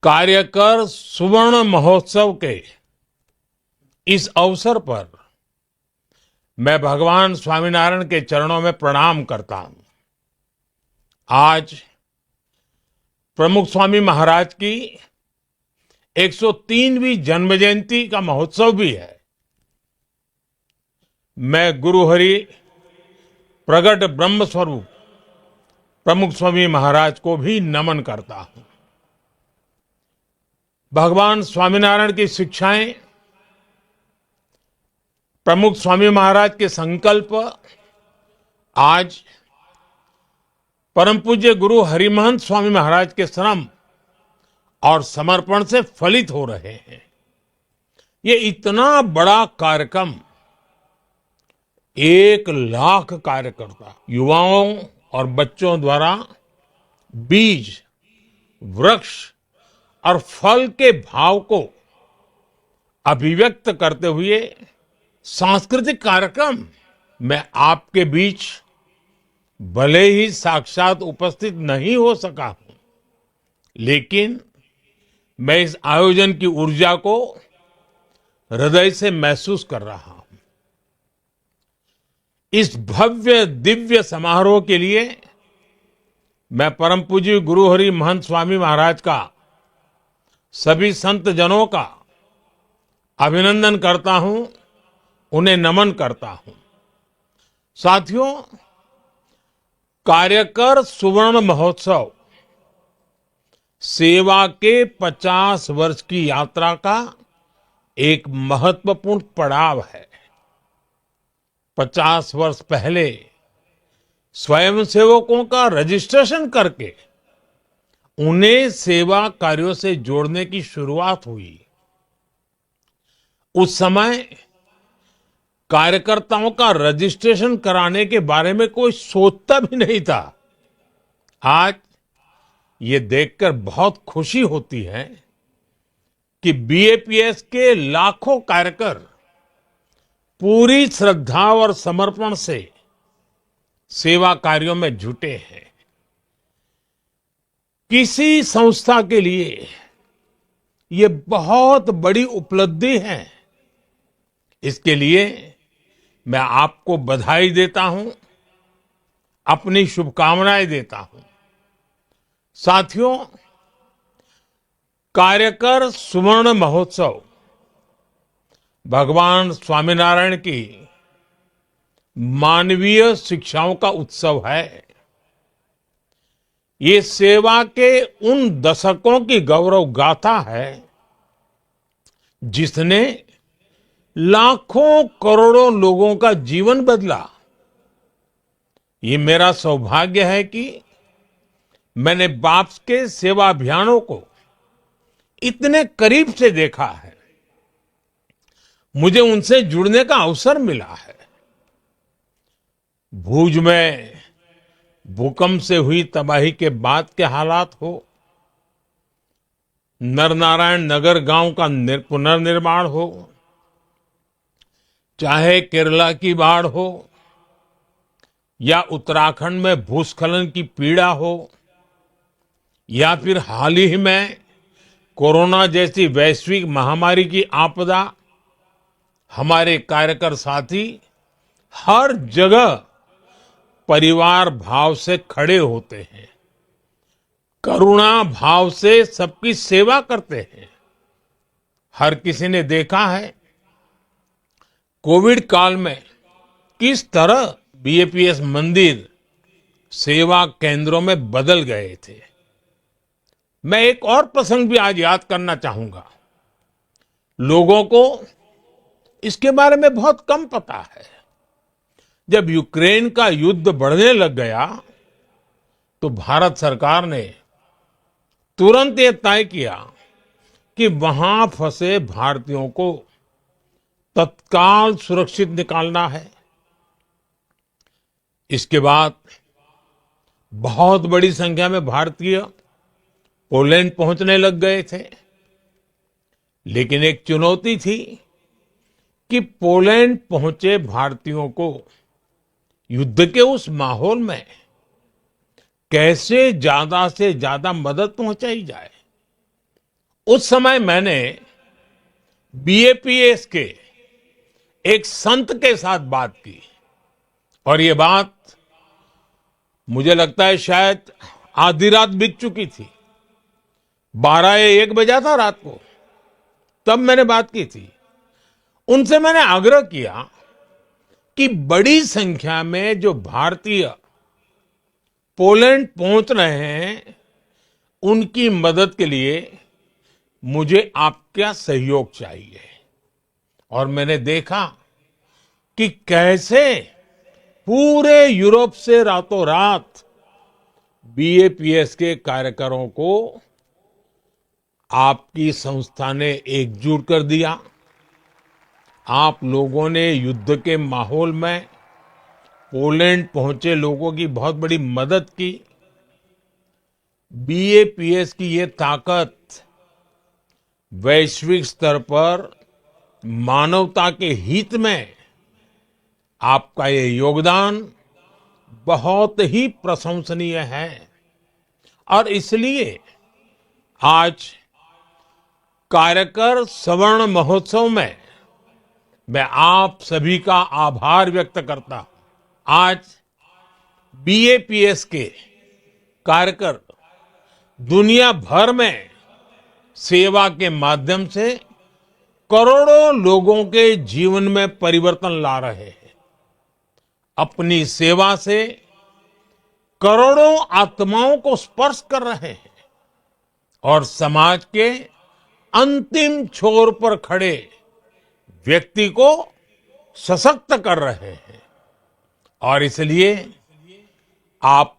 कार्यकर सुवर्ण महोत्सव के इस अवसर पर मैं भगवान स्वामीनारायण के चरणों में प्रणाम करता हूं। आज प्रमुख स्वामी महाराज की 103वीं जन्म जयंती का महोत्सव भी है। मैं गुरु हरि प्रगट ब्रह्म स्वरूप प्रमुख स्वामी महाराज को भी नमन करता हूं। भगवान स्वामीनारायण की शिक्षाएं, प्रमुख स्वामी महाराज के संकल्प आज परम पूज्य गुरु हरिमहंत स्वामी महाराज के श्रम और समर्पण से फलित हो रहे हैं। ये इतना बड़ा कार्यक्रम 1,00,000 कार्यकर्ता, युवाओं और बच्चों द्वारा बीज, वृक्ष और फल के भाव को अभिव्यक्त करते हुए सांस्कृतिक कार्यक्रम। मैं आपके बीच भले ही साक्षात उपस्थित नहीं हो सका हूं, लेकिन मैं इस आयोजन की ऊर्जा को हृदय से महसूस कर रहा हूं। इस भव्य दिव्य समारोह के लिए मैं परम पूज्य गुरु हरि महंत स्वामी महाराज का, सभी संत जनों का अभिनंदन करता हूं, उन्हें नमन करता हूं। साथियों, कार्यकर सुवर्ण महोत्सव सेवा के 50 वर्ष की यात्रा का एक महत्वपूर्ण पड़ाव है। 50 वर्ष पहले स्वयंसेवकों का रजिस्ट्रेशन करके उन्हें सेवा कार्यों से जोड़ने की शुरुआत हुई। उस समय कार्यकर्ताओं का रजिस्ट्रेशन कराने के बारे में कोई सोचता भी नहीं था। आज ये देखकर बहुत खुशी होती है कि बीएपीएस के लाखों कार्यकर पूरी श्रद्धा और समर्पण से सेवा कार्यों में जुटे हैं। किसी संस्था के लिए ये बहुत बड़ी उपलब्धि है। इसके लिए मैं आपको बधाई देता हूं, अपनी शुभकामनाएं देता हूं। साथियों, कार्यकर सुवर्ण महोत्सव भगवान स्वामीनारायण की मानवीय शिक्षाओं का उत्सव है। ये सेवा के उन दशकों की गौरव गाथा है जिसने लाखों करोड़ों लोगों का जीवन बदला। ये मेरा सौभाग्य है कि मैंने बाप्स के सेवा अभियानों को इतने करीब से देखा है। मुझे उनसे जुड़ने का अवसर मिला है। भूज में भूकंप से हुई तबाही के बाद के हालात हो, नरनारायण नगर गांव का पुनर्निर्माण हो, चाहे केरला की बाढ़ हो या उत्तराखंड में भूस्खलन की पीड़ा हो, या फिर हाल ही में कोरोना जैसी वैश्विक महामारी की आपदा, हमारे कार्यकर साथी हर जगह परिवार भाव से खड़े होते हैं, करुणा भाव से सबकी सेवा करते हैं। हर किसी ने देखा है कोविड काल में किस तरह बीएपीएस मंदिर सेवा केंद्रों में बदल गए थे। मैं एक और प्रसंग भी आज याद करना चाहूंगा। लोगों को इसके बारे में बहुत कम पता है। जब यूक्रेन का युद्ध बढ़ने लग गया तो भारत सरकार ने तुरंत ये तय किया कि वहां फंसे भारतीयों को तत्काल सुरक्षित निकालना है। इसके बाद बहुत बड़ी संख्या में भारतीय पोलैंड पहुंचने लग गए थे। लेकिन एक चुनौती थी कि पोलैंड पहुंचे भारतीयों को युद्ध के उस माहौल में कैसे ज्यादा से ज्यादा मदद पहुंचाई जाए। उस समय मैंने बीएपीएस के एक संत के साथ बात की और ये बात मुझे लगता है शायद आधी रात बीत चुकी थी। 12 या 1 बजा था रात को, तब मैंने बात की थी। उनसे मैंने आग्रह किया कि बड़ी संख्या में जो भारतीय पोलैंड पहुंच रहे हैं, उनकी मदद के लिए मुझे आपका सहयोग चाहिए। और मैंने देखा कि कैसे पूरे यूरोप से रातों रात बीएपीएस के कार्यकरों को आपकी संस्था ने एकजुट कर दिया। आप लोगों ने युद्ध के माहौल में पोलैंड पहुंचे लोगों की बहुत बड़ी मदद की। बीएपीएस की ये ताकत वैश्विक स्तर पर मानवता के हित में आपका ये योगदान बहुत ही प्रशंसनीय है। और इसलिए आज कार्यकर स्वर्ण महोत्सव में मैं आप सभी का आभार व्यक्त करता हूं। आज बीएपीएस के कार्यकर दुनिया भर में सेवा के माध्यम से करोड़ों लोगों के जीवन में परिवर्तन ला रहे हैं। अपनी सेवा से करोड़ों आत्माओं को स्पर्श कर रहे हैं और समाज के अंतिम छोर पर खड़े व्यक्ति को सशक्त कर रहे हैं। और इसलिए आप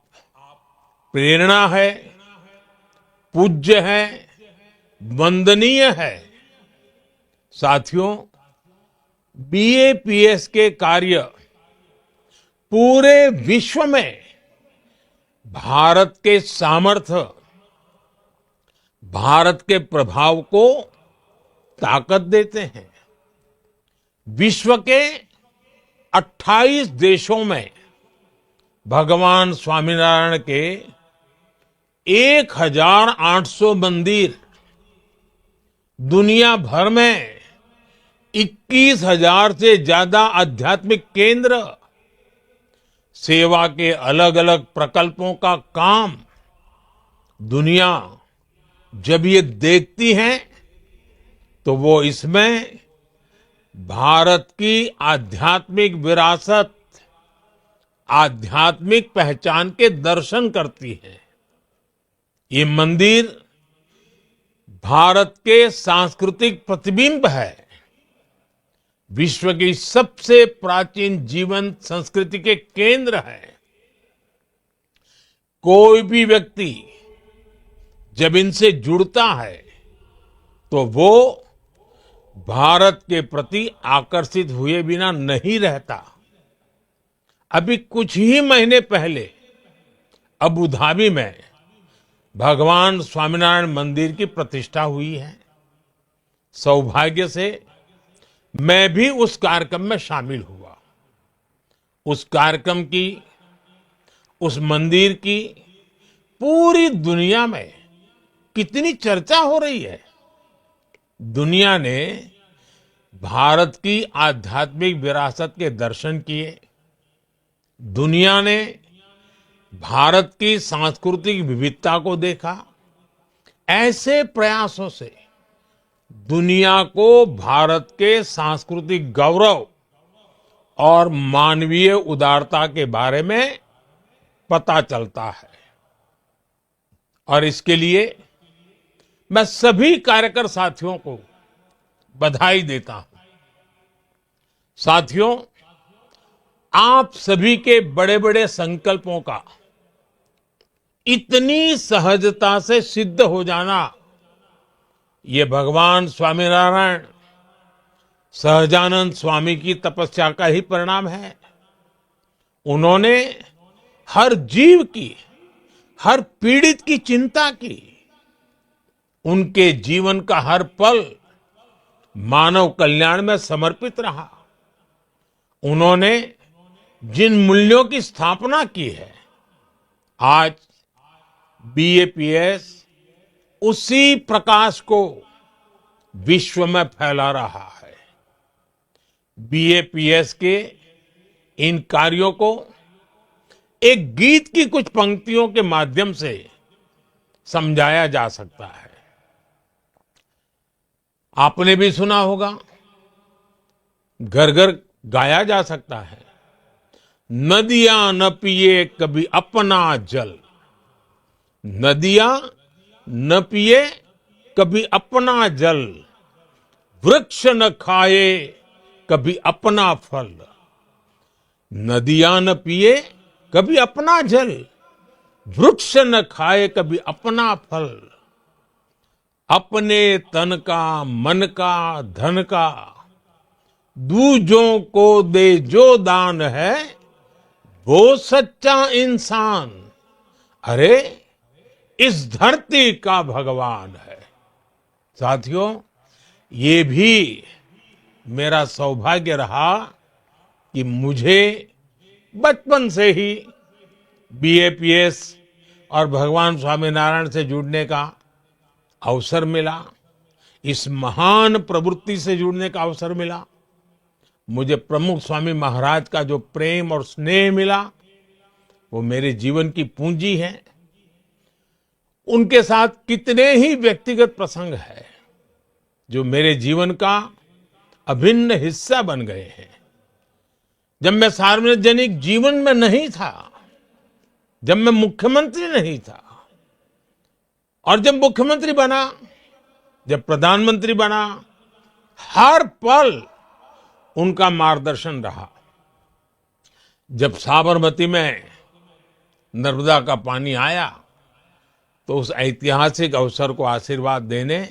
प्रेरणा है, पूज्य है, वंदनीय है। साथियों, बीएपीएस के कार्य पूरे विश्व में भारत के सामर्थ्य, भारत के प्रभाव को ताकत देते हैं। विश्व के 28 देशों में भगवान स्वामीनारायण के 1800 मंदिर, दुनिया भर में 21,000 से ज्यादा आध्यात्मिक केंद्र, सेवा के अलग अलग प्रकल्पों का काम दुनिया जब ये देखती है तो वो इसमें भारत की आध्यात्मिक विरासत, आध्यात्मिक पहचान के दर्शन करती है। ये मंदिर भारत के सांस्कृतिक प्रतिबिंब है। विश्व की सबसे प्राचीन जीवंत संस्कृति के केंद्र है। कोई भी व्यक्ति जब इनसे जुड़ता है तो वो भारत के प्रति आकर्षित हुए बिना नहीं रहता। अभी कुछ ही महीने पहले अबू धाबी में भगवान स्वामीनारायण मंदिर की प्रतिष्ठा हुई है। सौभाग्य से मैं भी उस कार्यक्रम में शामिल हुआ। उस कार्यक्रम की, उस मंदिर की पूरी दुनिया में कितनी चर्चा हो रही है। दुनिया ने भारत की आध्यात्मिक विरासत के दर्शन किए। दुनिया ने भारत की सांस्कृतिक विविधता को देखा। ऐसे प्रयासों से दुनिया को भारत के सांस्कृतिक गौरव और मानवीय उदारता के बारे में पता चलता है। और इसके लिए मैं सभी कार्यकर साथियों को बधाई देता हूं। साथियों, आप सभी के बड़े बड़े संकल्पों का इतनी सहजता से सिद्ध हो जाना, ये भगवान स्वामीनारायण, सहजानंद स्वामी की तपस्या का ही परिणाम है। उन्होंने हर जीव की, हर पीड़ित की चिंता की। उनके जीवन का हर पल मानव कल्याण में समर्पित रहा। उन्होंने जिन मूल्यों की स्थापना की है, आज बीएपीएस उसी प्रकाश को विश्व में फैला रहा है। बीएपीएस के इन कार्यों को एक गीत की कुछ पंक्तियों के माध्यम से समझाया जा सकता है। आपने भी सुना होगा, घर घर गाया जा सकता है, नदियां न पिए कभी अपना जल, नदियां न पिए कभी अपना जल, वृक्ष न खाए कभी अपना फल। नदियां न पिए कभी अपना जल, वृक्ष न खाए कभी अपना फल। अपने तन का, मन का, धन का दूजों को दे जो दान है, वो सच्चा इंसान। अरे इस धरती का भगवान है। साथियों, ये भी मेरा सौभाग्य रहा कि मुझे बचपन से ही बीएपीएस और भगवान स्वामीनारायण से जुड़ने का अवसर मिला, इस महान प्रवृत्ति से जुड़ने का अवसर मिला। मुझे प्रमुख स्वामी महाराज का जो प्रेम और स्नेह मिला, वो मेरे जीवन की पूंजी है। उनके साथ कितने ही व्यक्तिगत प्रसंग हैं जो मेरे जीवन का अभिन्न हिस्सा बन गए हैं। जब मैं सार्वजनिक जीवन में नहीं था, जब मैं मुख्यमंत्री नहीं था, और जब मुख्यमंत्री बना, जब प्रधानमंत्री बना, हर पल उनका मार्गदर्शन रहा। जब साबरमती में नर्मदा का पानी आया, तो उस ऐतिहासिक अवसर को आशीर्वाद देने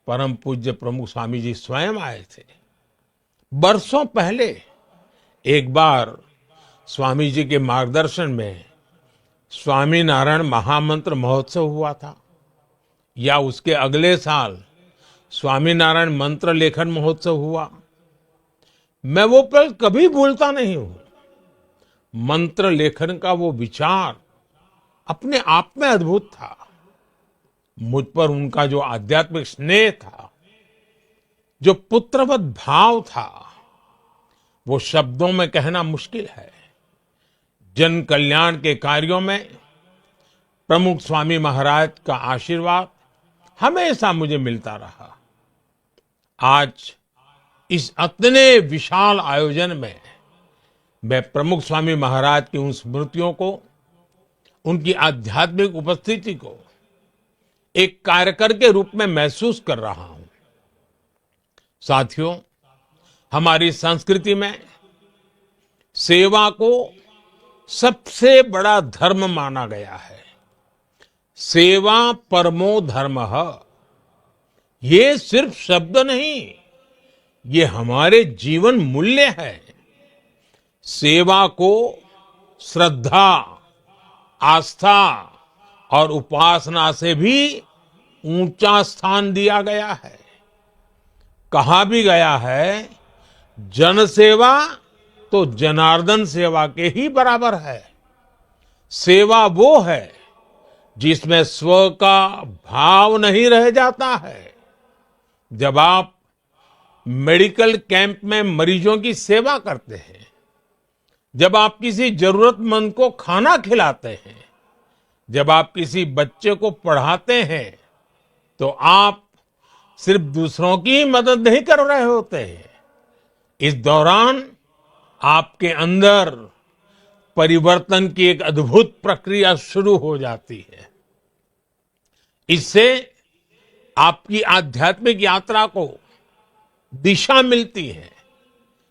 परम पूज्य प्रमुख स्वामी जी स्वयं आए थे। बरसों पहले एक बार स्वामी जी के मार्गदर्शन में स्वामीनारायण महामंत्र महोत्सव हुआ था, या उसके अगले साल स्वामीनारायण मंत्र लेखन महोत्सव हुआ। मैं वो पल कभी भूलता नहीं हूं। मंत्र लेखन का वो विचार अपने आप में अद्भुत था। मुझ पर उनका जो आध्यात्मिक स्नेह था, जो पुत्रवत भाव था, वो शब्दों में कहना मुश्किल है। जन कल्याण के कार्यों में प्रमुख स्वामी महाराज का आशीर्वाद हमेशा मुझे मिलता रहा। आज इस इतने विशाल आयोजन में मैं प्रमुख स्वामी महाराज की उन स्मृतियों को, उनकी आध्यात्मिक उपस्थिति को एक कार्यकर के रूप में महसूस कर रहा हूं। साथियों, हमारी संस्कृति में सेवा को सबसे बड़ा धर्म माना गया है। सेवा परमो धर्मः। ये सिर्फ शब्द नहीं, ये हमारे जीवन मूल्य है। सेवा को श्रद्धा, आस्था और उपासना से भी ऊंचा स्थान दिया गया है। कहा भी गया है, जन सेवा तो जनार्दन सेवा के ही बराबर है। सेवा वो है जिसमें स्व का भाव नहीं रह जाता है। जब आप मेडिकल कैंप में मरीजों की सेवा करते हैं, जब आप किसी जरूरतमंद को खाना खिलाते हैं, जब आप किसी बच्चे को पढ़ाते हैं, तो आप सिर्फ दूसरों की मदद नहीं कर रहे होते हैं। इस दौरान आपके अंदर परिवर्तन की एक अद्भुत प्रक्रिया शुरू हो जाती है। इससे आपकी आध्यात्मिक यात्रा को दिशा मिलती है,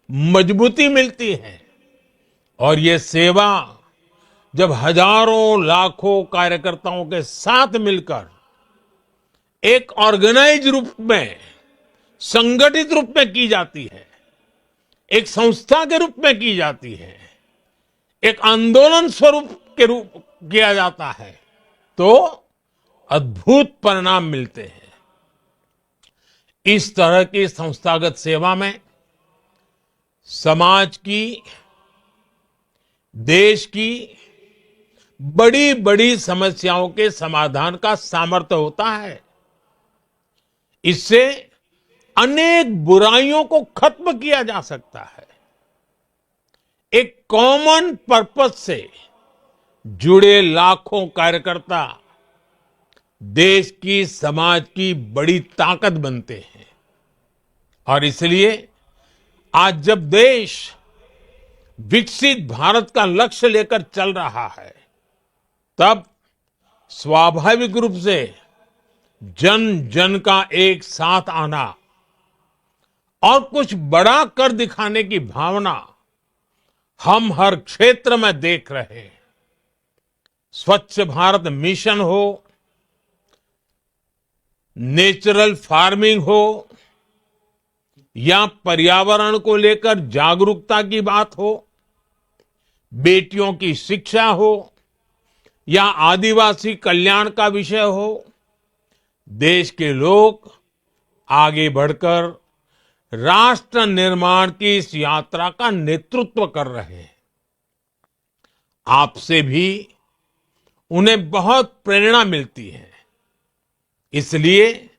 मजबूती मिलती है। और ये सेवा जब हजारों लाखों कार्यकर्ताओं के साथ मिलकर एक ऑर्गेनाइज रूप में, संगठित रूप में की जाती है, एक संस्था के रूप में की जाती है, एक आंदोलन स्वरूप के रूप किया जाता है, तो अद्भुत परिणाम मिलते हैं। इस तरह की संस्थागत सेवा में समाज की, देश की बड़ी बड़ी समस्याओं के समाधान का सामर्थ्य होता है। इससे अनेक बुराइयों को खत्म किया जा सकता है। एक कॉमन पर्पस से जुड़े लाखों कार्यकर्ता देश की, समाज की बड़ी ताकत बनते हैं। और इसलिए आज जब देश विकसित भारत का लक्ष्य लेकर चल रहा है, तब स्वाभाविक रूप से जन जन का एक साथ आना और कुछ बड़ा कर दिखाने की भावना हम हर क्षेत्र में देख रहे हैं। स्वच्छ भारत मिशन हो, नेचुरल फार्मिंग हो, या पर्यावरण को लेकर जागरूकता की बात हो, बेटियों की शिक्षा हो, या आदिवासी कल्याण का विषय हो, देश के लोग आगे बढ़कर राष्ट्र निर्माण की इस यात्रा का नेतृत्व कर रहे हैं। आपसे भी उन्हें बहुत प्रेरणा मिलती है। इसलिए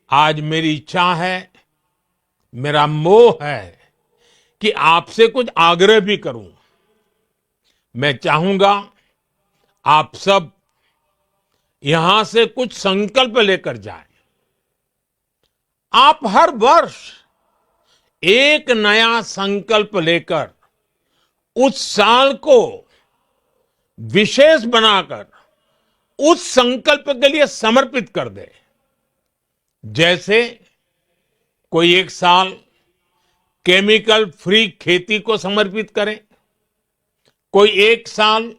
आज मेरी इच्छा है, मेरा मोह है कि आपसे कुछ आग्रह भी करूं। मैं चाहूंगा आप सब यहां से कुछ संकल्प लेकर जाएं। आप हर वर्ष एक नया संकल्प लेकर उस साल को विशेष बनाकर उस संकल्प के लिए समर्पित कर दे। जैसे कोई एक साल केमिकल फ्री खेती को समर्पित करे, कोई एक साल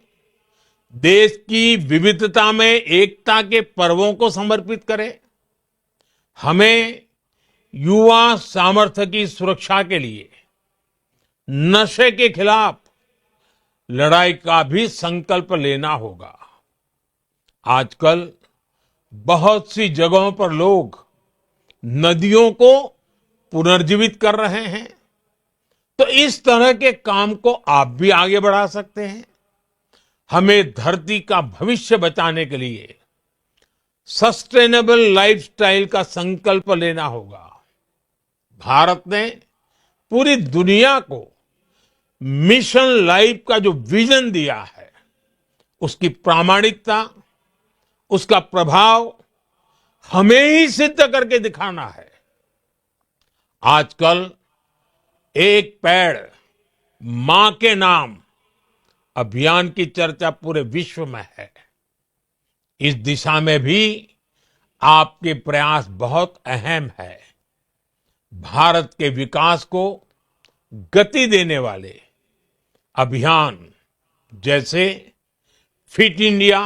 देश की विविधता में एकता के पर्वों को समर्पित करे। हमें युवा सामर्थ्य की सुरक्षा के लिए नशे के खिलाफ लड़ाई का भी संकल्प लेना होगा। आजकल बहुत सी जगहों पर लोग नदियों को पुनर्जीवित कर रहे हैं, तो इस तरह के काम को आप भी आगे बढ़ा सकते हैं। हमें धरती का भविष्य बचाने के लिए सस्टेनेबल लाइफस्टाइल का संकल्प लेना होगा। भारत ने पूरी दुनिया को मिशन लाइफ का जो विजन दिया है, उसकी प्रामाणिकता, उसका प्रभाव हमें ही सिद्ध करके दिखाना है। आजकल एक पेड़ मां के नाम अभियान की चर्चा पूरे विश्व में है। इस दिशा में भी आपके प्रयास बहुत अहम है। भारत के विकास को गति देने वाले अभियान जैसे fit India,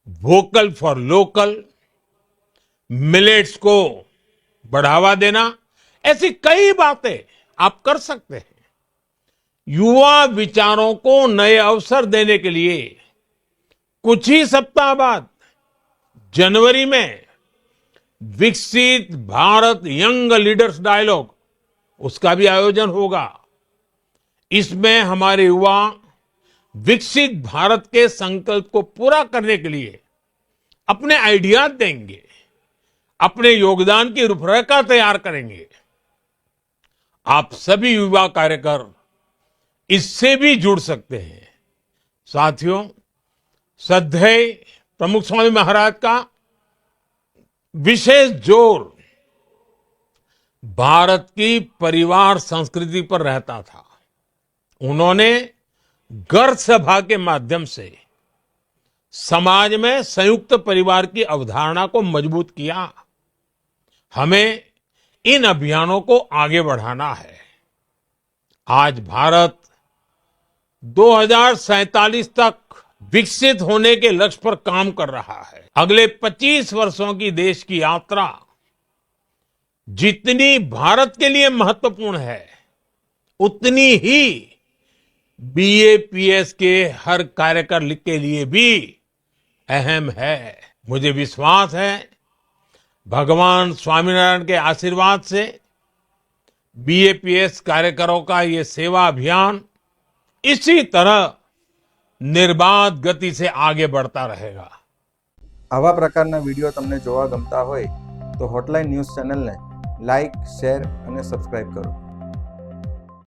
vocal for local, millets को बढ़ावा देना, ऐसी कई बातें आप कर सकते हैं। युवा विचारों को नए अवसर देने के लिए कुछ ही सप्ताह बाद जनवरी में विकसित भारत यंग लीडर्स डायलॉग, उसका भी आयोजन होगा। इसमें हमारे युवा विकसित भारत के संकल्प को पूरा करने के लिए अपने आइडियाज देंगे, अपने योगदान की रूपरेखा तैयार करेंगे। आप सभी युवा कार्यकर इससे भी जुड़ सकते हैं। साथियों, श्रद्धेय प्रमुख स्वामी महाराज का विशेष जोर भारत की परिवार संस्कृति पर रहता था। उन्होंने घर सभा के माध्यम से समाज में संयुक्त परिवार की अवधारणा को मजबूत किया। हमें इन अभियानों को आगे बढ़ाना है। आज भारत 2047 तक विकसित होने के लक्ष्य पर काम कर रहा है। अगले 25 वर्षों की देश की यात्रा जितनी भारत के लिए महत्वपूर्ण है, उतनी ही बीएपीएस के हर कार्यकर के लिए भी अहम है। मुझे विश्वास है, भगवान स्वामीनारायण के आशीर्वाद से बीएपीएस कार्यकरों का ये सेवा अभियान इसी तरह निर्बाध गति से आगे बढ़ता रहेगा। આવા પ્રકારના વિડીયો તમને જોવા ગમતા હોય તો હોટલાઇન ન્યૂઝ ચેનલને લાઇક, શેર અને સબસ્ક્રાઇબ કરો.